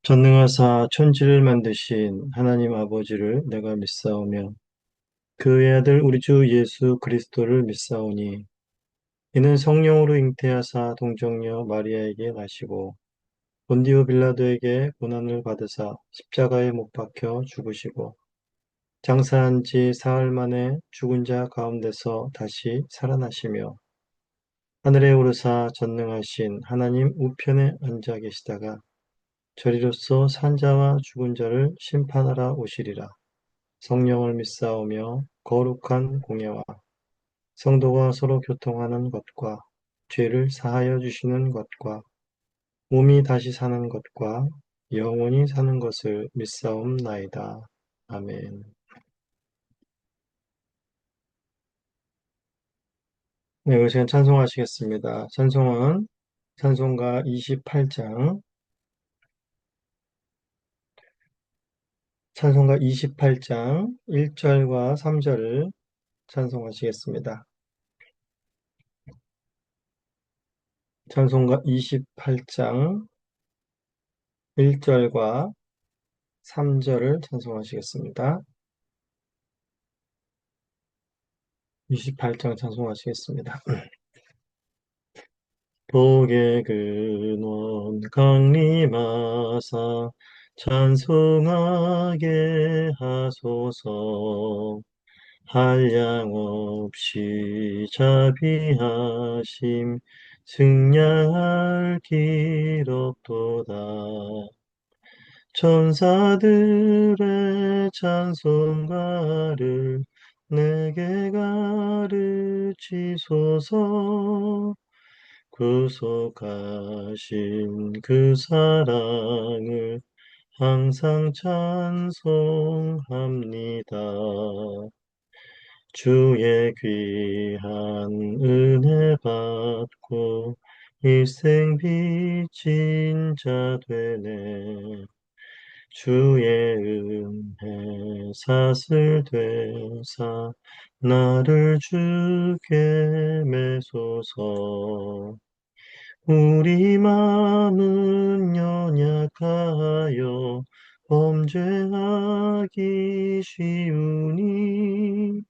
전능하사 천지를 만드신 하나님 아버지를 내가 믿사오며 그의 아들 우리 주 예수 그리스도를 믿사오니 이는 성령으로 잉태하사 동정녀 마리아에게 나시고 본디오 빌라도에게 고난을 받으사 십자가에 못 박혀 죽으시고 장사한 지 사흘 만에 죽은 자 가운데서 다시 살아나시며 하늘에 오르사 전능하신 하나님 우편에 앉아 계시다가 저리로서 산자와 죽은 자를 심판하러 오시리라. 성령을 믿사오며 거룩한 공예와 성도가 서로 교통하는 것과 죄를 사하여 주시는 것과 몸이 다시 사는 것과 영원히 사는 것을 믿사옵나이다. 아멘. 네, 이 시간 찬송하시겠습니다. 찬송은 찬송가 28장, 찬송가 28장 1절과 3절을 찬송하시겠습니다. 찬송가 28장 1절과 3절을 찬송하시겠습니다. 28장 찬송하시겠습니다. 복의 근원 강림하사 찬송하게 하소서. 한량없이 자비하심 승량할 길 없도다. 천사들의 찬송가를 내게 가르치소서. 구속하신 그 사랑을 항상 찬송합니다. 주의 귀한 은혜 받고 일생 빚진 자 되네. 주의 은혜 사슬 되사 나를 주게 매소서. 우리 마음은 연약하여 범죄하기 쉬우니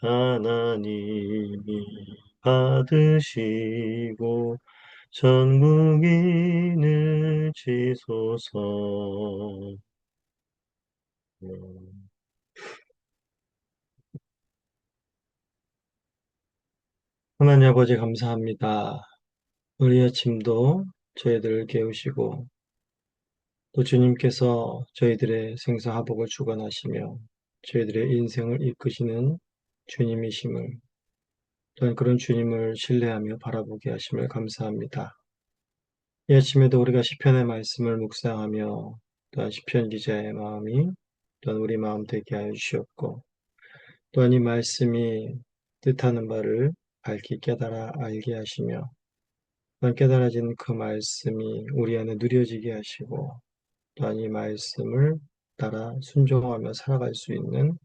하나님이 받으시고 전국인을 지소서. 하나님 아버지 감사합니다. 우리 아침도 저희들을 깨우시고 또 주님께서 저희들의 생사화복을 주관하시며 저희들의 인생을 이끄시는 주님이심을, 또한 그런 주님을 신뢰하며 바라보게 하심을 감사합니다. 이 아침에도 우리가 시편의 말씀을 묵상하며 또한 시편 기자의 마음이 또한 우리 마음 되게 하여 주시옵고, 또한 이 말씀이 뜻하는 바를 밝히 깨달아 알게 하시며 또한 깨달아진 그 말씀이 우리 안에 누려지게 하시고, 또한 이 말씀을 따라 순종하며 살아갈 수 있는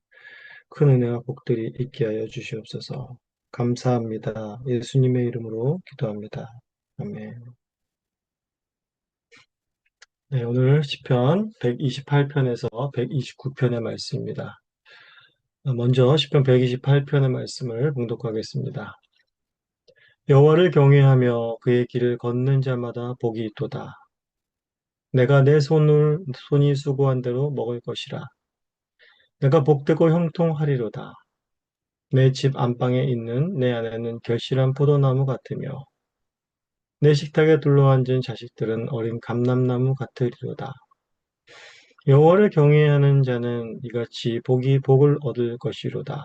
큰 은혜와 복들이 있게 하여 주시옵소서. 감사합니다. 예수님의 이름으로 기도합니다. 아멘. 네, 오늘 시편 128편에서 129편의 말씀입니다. 먼저 시편 128편의 말씀을 봉독하겠습니다. 여호와를 경외하며 그의 길을 걷는 자마다 복이 있도다. 내가 내 손이 수고한 대로 먹을 것이라. 내가 복되고 형통하리로다. 내 집 안방에 있는 내 아내는 결실한 포도나무 같으며 내 식탁에 둘러앉은 자식들은 어린 감람나무 같으리로다. 여호와를 경외하는 자는 이같이 복을 얻을 것이로다.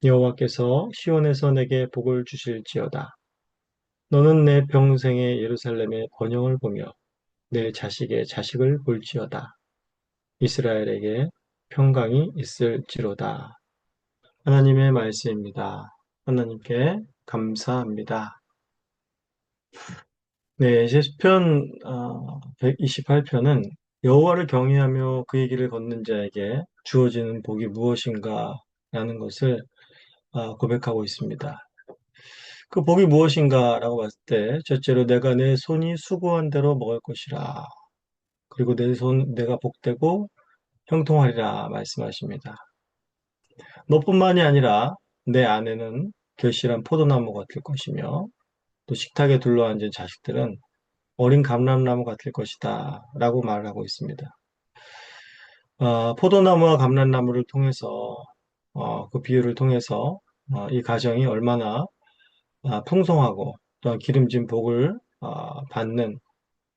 여호와께서 시온에서 내게 복을 주실지어다. 너는 내 평생의 예루살렘의 번영을 보며 내 자식의 자식을 볼지어다. 이스라엘에게 평강이 있을지로다. 하나님의 말씀입니다. 하나님께 감사합니다. 네, 시편 128편은 여호와를 경외하며 그의 길을 걷는 자에게 주어지는 복이 무엇인가 라는 것을 고백하고 있습니다. 그 복이 무엇인가 라고 봤을 때 첫째로 내가 내 손이 수고한 대로 먹을 것이라. 그리고 내가 복되고 형통하리라 말씀하십니다. 너뿐만이 아니라 내 아내는 결실한 포도나무가 될 것이며 또 식탁에 둘러앉은 자식들은 어린 감람나무 같을 것이다 라고 말을 하고 있습니다. 포도나무와 감람나무를 통해서 그 비유를 통해서 이 가정이 얼마나 풍성하고 또 기름진 복을 받는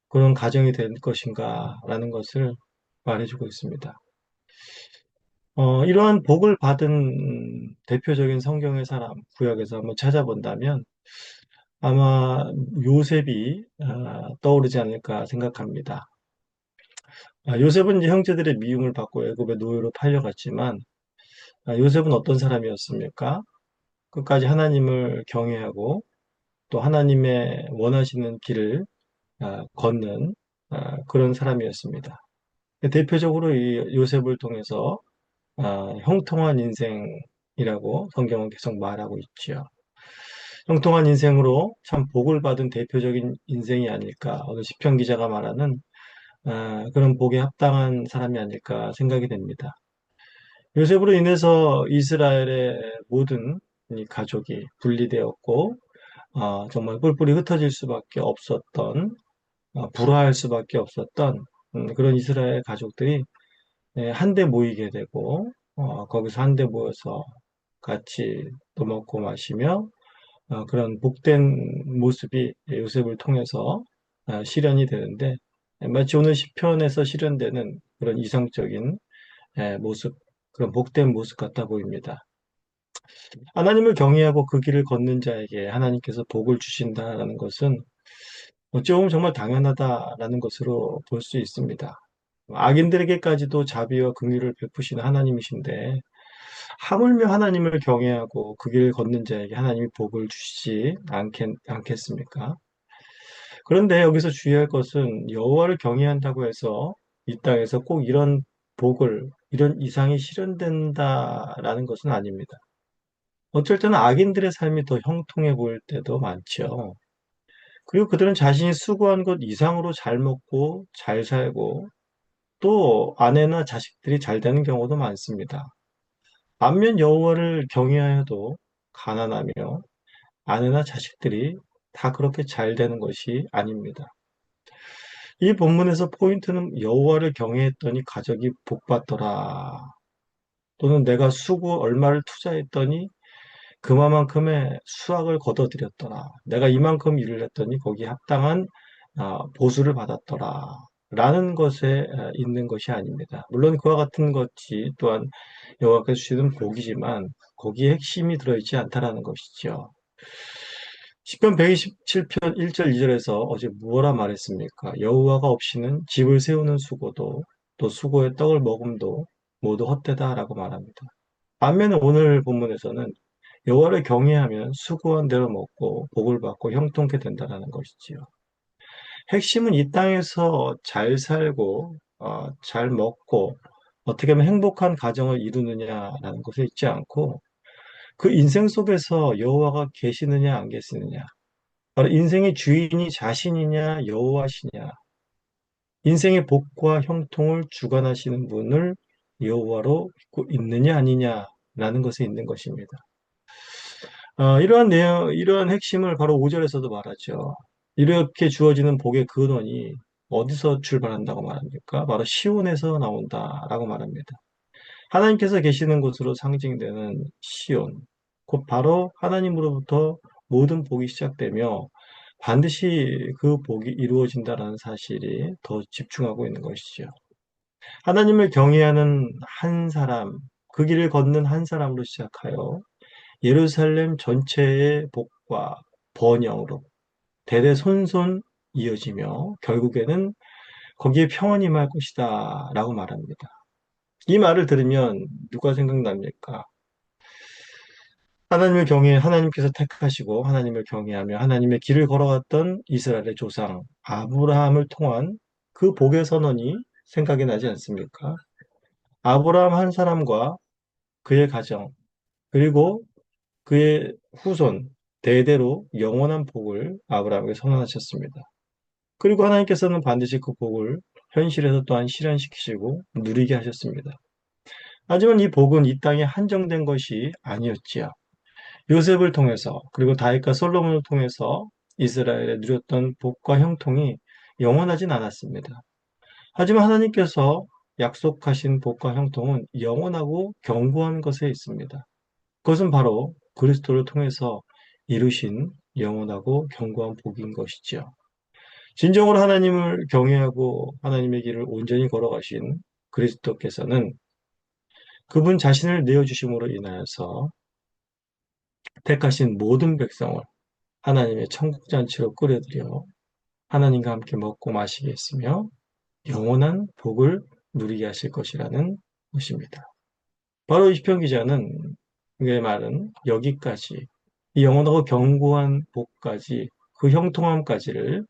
그런 가정이 될 것인가라는 것을 말해주고 있습니다. 이러한 복을 받은 대표적인 성경의 사람, 구약에서 한번 찾아본다면 아마 요셉이 떠오르지 않을까 생각합니다. 요셉은 이제 형제들의 미움을 받고 애굽의 노예로 팔려갔지만 요셉은 어떤 사람이었습니까? 끝까지 하나님을 경외하고 또 하나님의 원하시는 길을 걷는 그런 사람이었습니다. 대표적으로 이 요셉을 통해서 형통한 인생이라고 성경은 계속 말하고 있지요. 형통한 인생으로 참 복을 받은 대표적인 인생이 아닐까. 오늘 시편 기자가 말하는 그런 복에 합당한 사람이 아닐까 생각이 됩니다. 요셉으로 인해서 이스라엘의 모든 이 가족이 분리되었고 정말 뿔뿔이 흩어질 수밖에 없었던 불화할 수밖에 없었던 그런 이스라엘 가족들이 한데 모이게 되고 거기서 한데 모여서 같이 또 먹고 마시며 그런 복된 모습이 요셉을 통해서 실현이 되는데 마치 오늘 시편에서 실현되는 그런 이상적인 모습, 그런 복된 모습 같아 보입니다. 하나님을 경외하고 그 길을 걷는 자에게 하나님께서 복을 주신다라는 것은 어찌 보면 정말 당연하다라는 것으로 볼 수 있습니다. 악인들에게까지도 자비와 긍휼을 베푸시는 하나님이신데 하물며 하나님을 경외하고 그 길을 걷는 자에게 하나님이 복을 주시지 않겠습니까? 그런데 여기서 주의할 것은 여호와를 경외한다고 해서 이 땅에서 꼭 이런 복을, 이런 이상이 실현된다라는 것은 아닙니다. 어쩔 때는 악인들의 삶이 더 형통해 보일 때도 많죠. 그리고 그들은 자신이 수고한 것 이상으로 잘 먹고 잘 살고 또 아내나 자식들이 잘 되는 경우도 많습니다. 반면 여호와를 경외하여도 가난하며 아내나 자식들이 다 그렇게 잘 되는 것이 아닙니다. 이 본문에서 포인트는 여호와를 경외했더니 가족이 복받더라. 또는 내가 수고 얼마를 투자했더니 그만큼의 수확을 거둬들였더라. 내가 이만큼 일을 했더니 거기에 합당한 보수를 받았더라. 라는 것에 있는 것이 아닙니다. 물론 그와 같은 것이 또한 여호와께서 주시는 복이지만 거기에 핵심이 들어있지 않다라는 것이죠. 시편 127편 1절 2절에서 어제 무엇라 말했습니까? 여호와가 없이는 집을 세우는 수고도 또 수고의 떡을 먹음도 모두 헛되다라고 말합니다. 반면에 오늘 본문에서는 여호와를 경외하면 수고한 대로 먹고 복을 받고 형통케 된다는 것이지요. 핵심은 이 땅에서 잘 살고 잘 먹고 어떻게 하면 행복한 가정을 이루느냐라는 것에 있지 않고 그 인생 속에서 여호와가 계시느냐 안 계시느냐 바로 인생의 주인이 자신이냐 여호와시냐 인생의 복과 형통을 주관하시는 분을 여호와로 믿고 있느냐 아니냐라는 것에 있는 것입니다. 이러한 내용, 이러한 핵심을 바로 5절에서도 말하죠. 이렇게 주어지는 복의 근원이 어디서 출발한다고 말합니까? 바로 시온에서 나온다라고 말합니다. 하나님께서 계시는 곳으로 상징되는 시온, 곧 바로 하나님으로부터 모든 복이 시작되며 반드시 그 복이 이루어진다라는 사실이 더 집중하고 있는 것이죠. 하나님을 경외하는 한 사람, 그 길을 걷는 한 사람으로 시작하여 예루살렘 전체의 복과 번영으로 대대손손 이어지며 결국에는 거기에 평안이 임할 것이다 라고 말합니다. 이 말을 들으면 누가 생각납니까? 하나님께서 택하시고 하나님을 경외하며 하나님의 길을 걸어갔던 이스라엘의 조상 아브라함을 통한 그 복의 선언이 생각이 나지 않습니까? 아브라함 한 사람과 그의 가정, 그리고 그의 후손, 대대로 영원한 복을 아브라함에게 선언하셨습니다. 그리고 하나님께서는 반드시 그 복을 현실에서 또한 실현시키시고 누리게 하셨습니다. 하지만 이 복은 이 땅에 한정된 것이 아니었지요. 요셉을 통해서 그리고 다윗과 솔로몬을 통해서 이스라엘에 누렸던 복과 형통이 영원하진 않았습니다. 하지만 하나님께서 약속하신 복과 형통은 영원하고 견고한 것에 있습니다. 그것은 바로 그리스도를 통해서 이루신 영원하고 견고한 복인 것이죠. 진정으로 하나님을 경외하고 하나님의 길을 온전히 걸어가신 그리스도께서는 그분 자신을 내어주심으로 인하여서 택하신 모든 백성을 하나님의 천국잔치로 끌어들여 하나님과 함께 먹고 마시게 했으며 영원한 복을 누리게 하실 것이라는 것입니다. 바로 이 시편 기자는 그의 말은 여기까지 이 영원하고 견고한 복까지 그 형통함까지를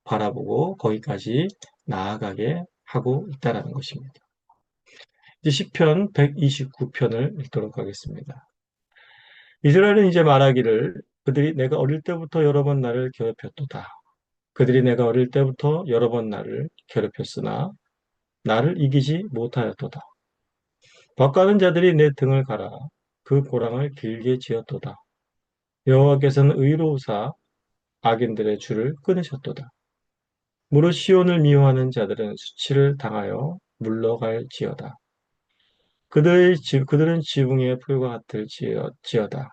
바라보고 거기까지 나아가게 하고 있다는 것입니다. 이제 시편 129편을 읽도록 하겠습니다. 이스라엘은 이제 말하기를 그들이 내가 어릴 때부터 여러 번 나를 괴롭혔도다. 그들이 내가 어릴 때부터 여러 번 나를 괴롭혔으나 나를 이기지 못하였도다. 밭가는 자들이 내 등을 갈아 그 고랑을 길게 지었도다. 여호와께서는 의로우사 악인들의 줄을 끊으셨도다. 무릇 시온을 미워하는 자들은 수치를 당하여 물러갈지어다. 그들은 지붕의 풀과 같을 지어다.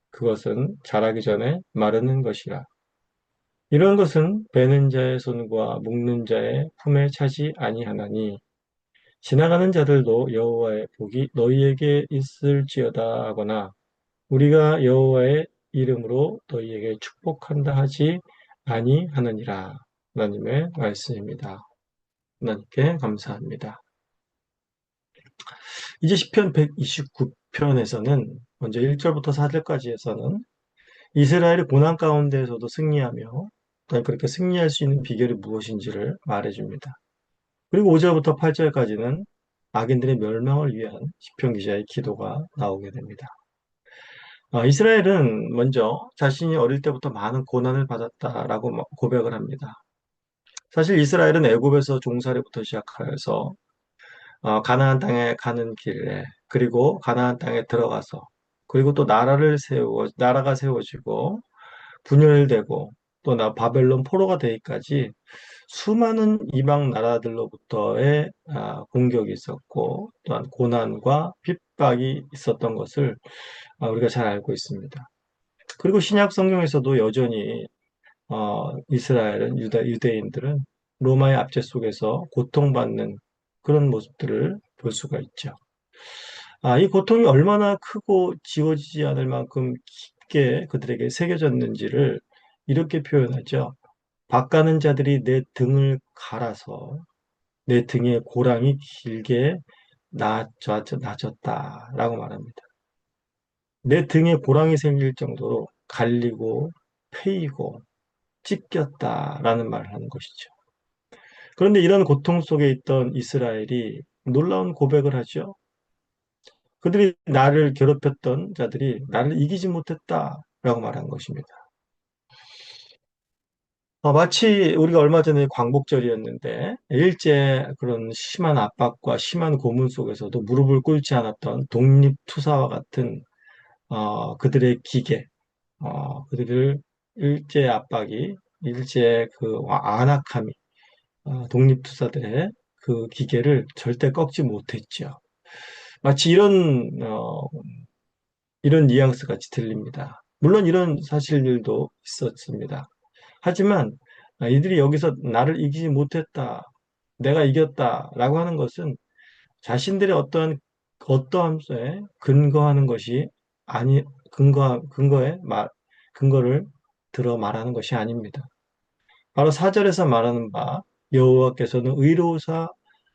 그것은 자라기 전에 마르는 것이라. 이런 것은 베는 자의 손과 묶는 자의 품에 차지 아니하나니 지나가는 자들도 여호와의 복이 너희에게 있을지어다 하거나 우리가 여호와의 이름으로 너희에게 축복한다 하지 아니하느니라. 하나님의 말씀입니다. 하나님께 감사합니다. 이제 시편 129편에서는 먼저 1절부터 4절까지에서는 이스라엘이 고난 가운데에서도 승리하며 또 그렇게 승리할 수 있는 비결이 무엇인지를 말해줍니다. 그리고 5절부터 8절까지는 악인들의 멸망을 위한 시편 기자의 기도가 나오게 됩니다. 이스라엘은 먼저 자신이 어릴 때부터 많은 고난을 받았다라고 고백을 합니다. 사실 이스라엘은 애굽에서 종살이부터 시작하여서 가나안 땅에 가는 길에 그리고 가나안 땅에 들어가서 그리고 또 나라가 세워지고 분열되고 또 바벨론 포로가 되기까지 수많은 이방 나라들로부터의 공격이 있었고 또한 고난과 핍박이 있었던 것을 우리가 잘 알고 있습니다. 그리고 신약 성경에서도 여전히 이스라엘은 유대인들은 로마의 압제 속에서 고통받는 그런 모습들을 볼 수가 있죠. 이 고통이 얼마나 크고 지워지지 않을 만큼 깊게 그들에게 새겨졌는지를 이렇게 표현하죠. 밭가는 자들이 내 등을 갈아서 내 등에 고랑이 길게 낮았다라고 말합니다. 내 등에 고랑이 생길 정도로 갈리고 패이고 찢겼다라는 말을 하는 것이죠. 그런데 이런 고통 속에 있던 이스라엘이 놀라운 고백을 하죠. 그들이 나를 괴롭혔던 자들이 나를 이기지 못했다라고 말한 것입니다. 마치 우리가 얼마 전에 광복절이었는데 일제 그런 심한 압박과 심한 고문 속에서도 무릎을 꿇지 않았던 독립투사와 같은 그들의 기계, 그들을 일제 압박이 일제 그 안악함이 독립투사들의 그 기계를 절대 꺾지 못했죠. 마치 이런 뉘앙스 같이 들립니다. 물론 이런 사실들도 있었습니다. 하지만 이들이 여기서 나를 이기지 못했다, 내가 이겼다라고 하는 것은 자신들의 어떠함에 근거하는 것이 아니 근거를 들어 말하는 것이 아닙니다. 바로 4절에서 말하는 바 여호와께서는 의로우사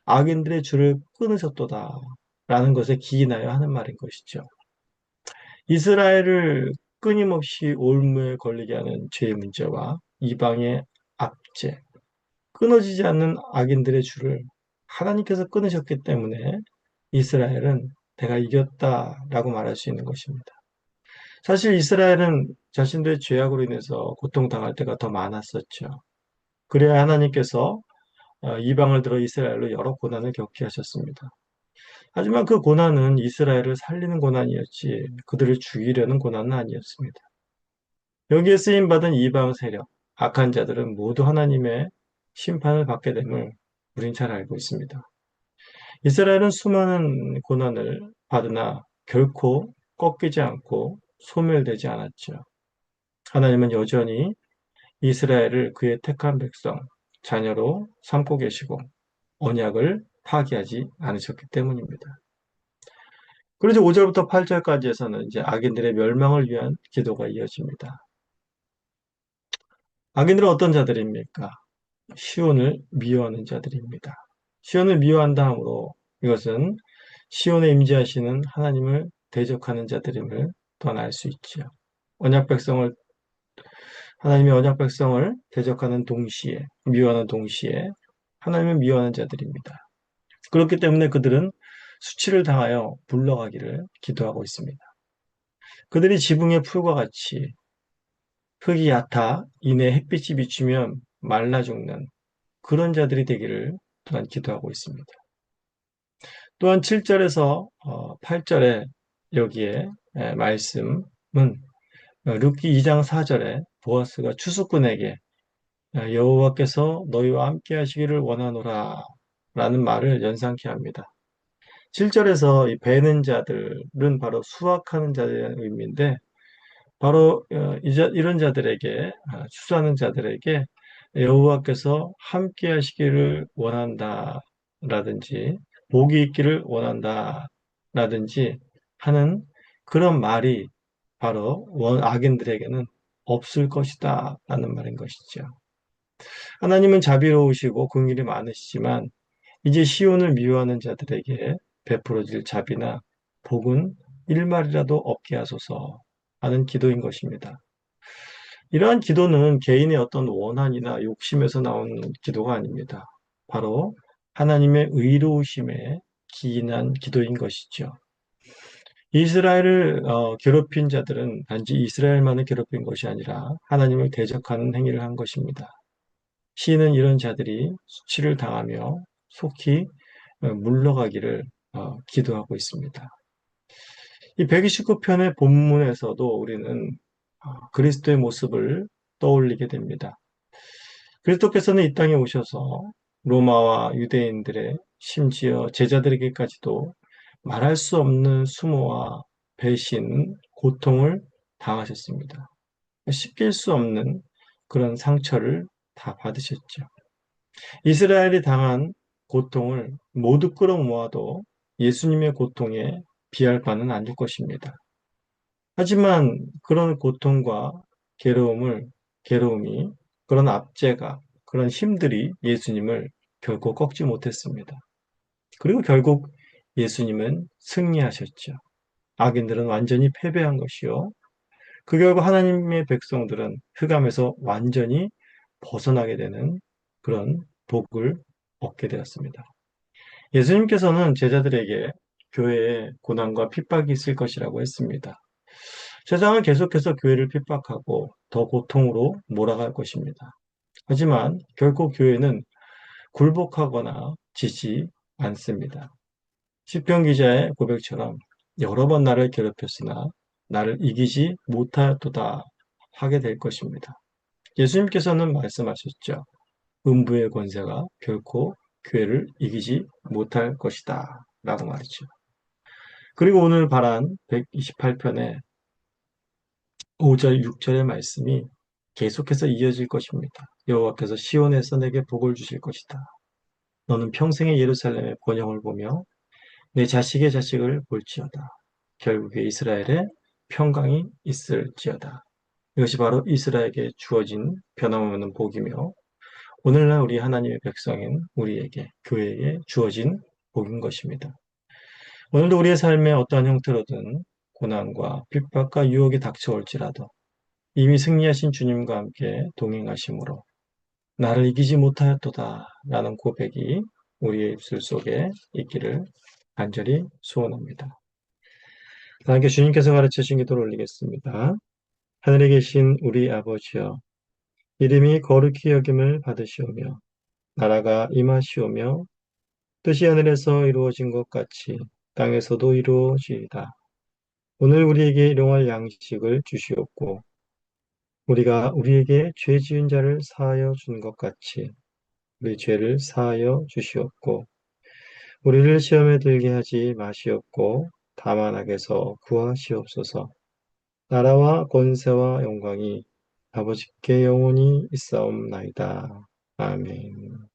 악인들의 줄을 끊으셨도다 라는 것에 기인하여 하는 말인 것이죠. 이스라엘을 끊임없이 올무에 걸리게 하는 죄의 문제와 이방의 압제, 끊어지지 않는 악인들의 줄을 하나님께서 끊으셨기 때문에 이스라엘은 내가 이겼다라고 말할 수 있는 것입니다. 사실 이스라엘은 자신들의 죄악으로 인해서 고통당할 때가 더 많았었죠. 그래야 하나님께서 이방을 들어 이스라엘로 여러 고난을 겪게 하셨습니다. 하지만 그 고난은 이스라엘을 살리는 고난이었지 그들을 죽이려는 고난은 아니었습니다. 여기에 쓰임받은 이방 세력, 악한 자들은 모두 하나님의 심판을 받게 됨을 우린 잘 알고 있습니다. 이스라엘은 수많은 고난을 받으나 결코 꺾이지 않고 소멸되지 않았죠. 하나님은 여전히 이스라엘을 그의 택한 백성, 자녀로 삼고 계시고 언약을 파기하지 않으셨기 때문입니다. 그래서 5절부터 8절까지에서는 이제 악인들의 멸망을 위한 기도가 이어집니다. 악인들은 어떤 자들입니까? 시온을 미워하는 자들입니다. 시온을 미워한다 하므로 이것은 시온에 임재하시는 하나님을 대적하는 자들임을 또한 알 수 있죠. 언약 백성을 하나님의 언약 백성을 대적하는 동시에 미워하는 동시에 하나님을 미워하는 자들입니다. 그렇기 때문에 그들은 수치를 당하여 물러가기를 기도하고 있습니다. 그들이 지붕의 풀과 같이 흙이 얕아 이내 햇빛이 비추면 말라 죽는 그런 자들이 되기를 또한 기도하고 있습니다. 또한 7절에서 8절에 여기에 말씀은 룻기 2장 4절에 보아스가 추수꾼에게 여호와께서 너희와 함께 하시기를 원하노라 라는 말을 연상케 합니다. 7절에서 이 베는 자들은 바로 수확하는 자의 의미인데 바로 이런 자들에게 추수하는 자들에게 여호와께서 함께 하시기를 원한다라든지 복이 있기를 원한다라든지 하는 그런 말이 바로 악인들에게는 없을 것이다 라는 말인 것이죠. 하나님은 자비로우시고 긍휼이 많으시지만 이제 시온을 미워하는 자들에게 베풀어질 자비나 복은 일말이라도 없게 하소서 하는 기도인 것입니다. 이러한 기도는 개인의 어떤 원한이나 욕심에서 나온 기도가 아닙니다. 바로 하나님의 의로우심에 기인한 기도인 것이죠. 이스라엘을 괴롭힌 자들은 단지 이스라엘만을 괴롭힌 것이 아니라 하나님을 대적하는 행위를 한 것입니다. 시인은 이런 자들이 수치를 당하며 속히 물러가기를 기도하고 있습니다. 이 129편의 본문에서도 우리는 그리스도의 모습을 떠올리게 됩니다. 그리스도께서는 이 땅에 오셔서 로마와 유대인들의 심지어 제자들에게까지도 말할 수 없는 수모와 배신, 고통을 당하셨습니다. 씻길 수 없는 그런 상처를 다 받으셨죠. 이스라엘이 당한 고통을 모두 끌어모아도 예수님의 고통에 비할 바는 아닐 것입니다. 하지만 그런 고통과 괴로움이, 그런 압제가, 그런 힘들이 예수님을 결코 꺾지 못했습니다. 그리고 결국 예수님은 승리하셨죠. 악인들은 완전히 패배한 것이요. 그 결과 하나님의 백성들은 흑암에서 완전히 벗어나게 되는 그런 복을 얻게 되었습니다. 예수님께서는 제자들에게 교회에 고난과 핍박이 있을 것이라고 했습니다. 세상은 계속해서 교회를 핍박하고 더 고통으로 몰아갈 것입니다. 하지만 결코 교회는 굴복하거나 지지 않습니다. 시편 기자의 고백처럼 여러 번 나를 괴롭혔으나 나를 이기지 못하였도다 하게 될 것입니다. 예수님께서는 말씀하셨죠. 음부의 권세가 결코 교회를 이기지 못할 것이다 라고 말이죠. 그리고 오늘 발한 128편의 5절, 6절의 말씀이 계속해서 이어질 것입니다. 여호와께서 시온에서 내게 복을 주실 것이다. 너는 평생의 예루살렘의 번영을 보며 내 자식의 자식을 볼지어다. 결국에 이스라엘에 평강이 있을지어다. 이것이 바로 이스라엘에게 주어진 변함없는 복이며 오늘날 우리 하나님의 백성인 우리에게, 교회에게 주어진 복인 것입니다. 오늘도 우리의 삶에 어떠한 형태로든 고난과 핍박과 유혹이 닥쳐올지라도 이미 승리하신 주님과 함께 동행하심으로 나를 이기지 못하였도다 라는 고백이 우리의 입술 속에 있기를 간절히 소원합니다. 하나님께 주님께서 가르쳐 주신 기도를 올리겠습니다. 하늘에 계신 우리 아버지여, 이름이 거룩히 여김을 받으시오며 나라가 임하시오며 뜻이 하늘에서 이루어진 것 같이 땅에서도 이루어지이다. 오늘 우리에게 일용할 양식을 주시옵고 우리가 우리에게 죄 지은 자를 사하여 준 것 같이 우리 죄를 사하여 주시옵고 우리를 시험에 들게 하지 마시옵고 다만 악에서 구하시옵소서. 나라와 권세와 영광이 아버지께 영원히 있사옵나이다. 아멘.